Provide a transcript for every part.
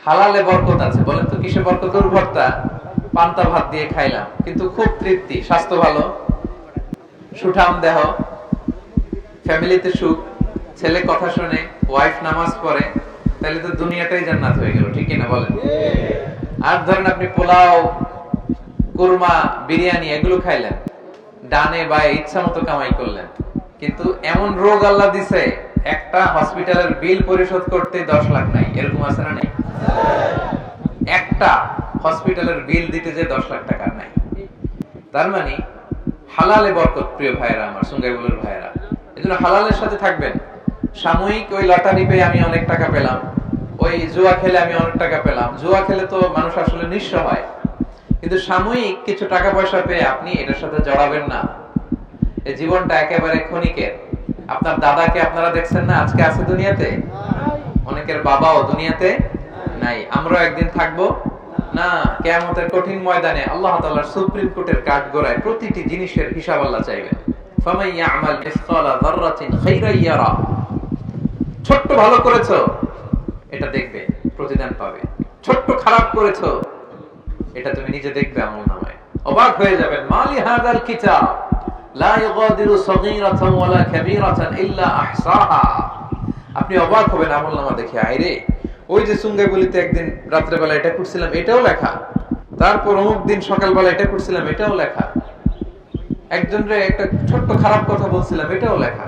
হালালে বরকত আছে। বলেন তো কিসে বরকত? ভর্তা পান্তা ভাত দিয়ে খাইলাম, কিন্তু খুব তৃপ্তি, স্বাস্থ্য ভালো, সুঠাম দেহ, ফ্যামিলিতে সুখ, ছেলে কথা শুনে, ওয়াইফ নামাজ পড়ে, তাহলে তো দুনিয়াটাই জান্নাত হয়ে গেল, ঠিক কিনা বলেন? আর ধরেন আপনি পোলাও, কুরমা, বিরিয়ানি এগুলো খাইলেন, ডানে বায়ে ইচ্ছা মতো কামাই করলেন, কিন্তু এমন রোগ আল্লাহ দিছে একটা হসপিটালের বিল পরিশোধ করতে 10 লাখ নাই। এরকম আছে না? নেই? একটা হসপিটালের বিল দিতে যে 10 লাখ টাকা নাই। তার মানে হালালে বরকত। প্রিয় ভাইয়েরা, আমার সুঙ্গাইবুলের ভাইয়েরা, এজন্য হালালের সাথে থাকবেন। সাময়িক ওই লটারি পেয়ে আমি অনেক টাকা পেলাম, ওই জুয়া খেলে আমি অনেক টাকা পেলাম, জুয়া খেলে তো মানুষ আসলে নিঃস্ব হয়, কিন্তু সাময়িক কিছু টাকা পয়সা পেয়ে আপনি এটার সাথে জড়াবেন না। এই জীবনটা একেবারে ক্ষণিকের। আপনার দাদাকে আপনারা দেখছেন না, আজকে আছে দুনিয়াতে, অনেকের বাবাও দুনিয়াতে নাই। আমরাও একদিন থাকবো না। কিয়ামতের কঠিন ময়দানে আল্লাহ তাআলার সুপ্রিম কোর্টের কাঠগড়ায় প্রতিটি জিনিসের হিসাব আল্লাহ চাইবেন। ফামান ইয়ামাল মিসকালা যাররাতিন খাইরান ইয়ারা। ছোট্ট ভালো করেছো, এটা দেখবে, প্রতিদান পাবে। ছোট্ট খারাপ করেছো, এটা তুমি নিজে দেখবে আমলনামায়। অবাক হয়ে যাবেন, মালি হাযাল কিতাব লা ইগাদিরু সগীরাতান ওয়ালা কাবীরাতান ইল্লা আহসাহা। আপনি অবাক হবেন আমলনামা দেখে। আইরে, ওই যে সুঙ্গাইবুলিতে একদিন রাত্রে বেলা এটা করছিলাম, এটাও লেখা। তারপর অমুক দিন সকালবেলা এটা করছিলাম, এটাও লেখা। একজনরে একটা ছোট্ট খারাপ কথা বলছিলাম, এটাও লেখা।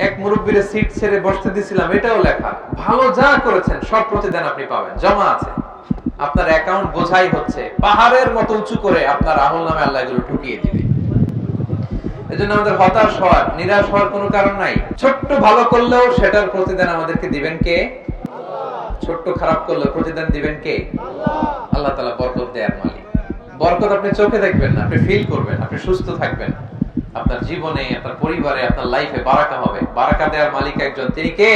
এক মুরব্বীরে সিট ছেড়ে বসতে দিছিলাম, এটাও লেখা। ভালো যা করেছেন সব প্রতিদান আপনি পাবেন, জমা আছে। আপনার অ্যাকাউন্ট বোঝাই হচ্ছে, পাহাড়ের মতো উঁচু করে আপনার আমলনামায় আল্লাহ এগুলো ঢুকিয়ে দিবে। এজন্য আমাদের হতাশ হওয়ার, নিরাশ হওয়ার কোনো কারণ নাই। ছোট্ট ভালো করলেও সেটার প্রতিদান আমাদেরকে দিবেন কে? ছোট্ট খারাপ করলে প্রতিদান দিবেন কে? আল্লাহ তাআলা বরকত দেয়ার মালিক। বরকত আপনি চোখে দেখবেন না, আপনি ফিল করবেন। আপনি সুস্থ থাকবেন, আপনার জীবনে, আপনার পরিবারে, আপনার লাইফে বারাকা হবে। বারাকা দেওয়ার মালিক একজন, তিনি কে?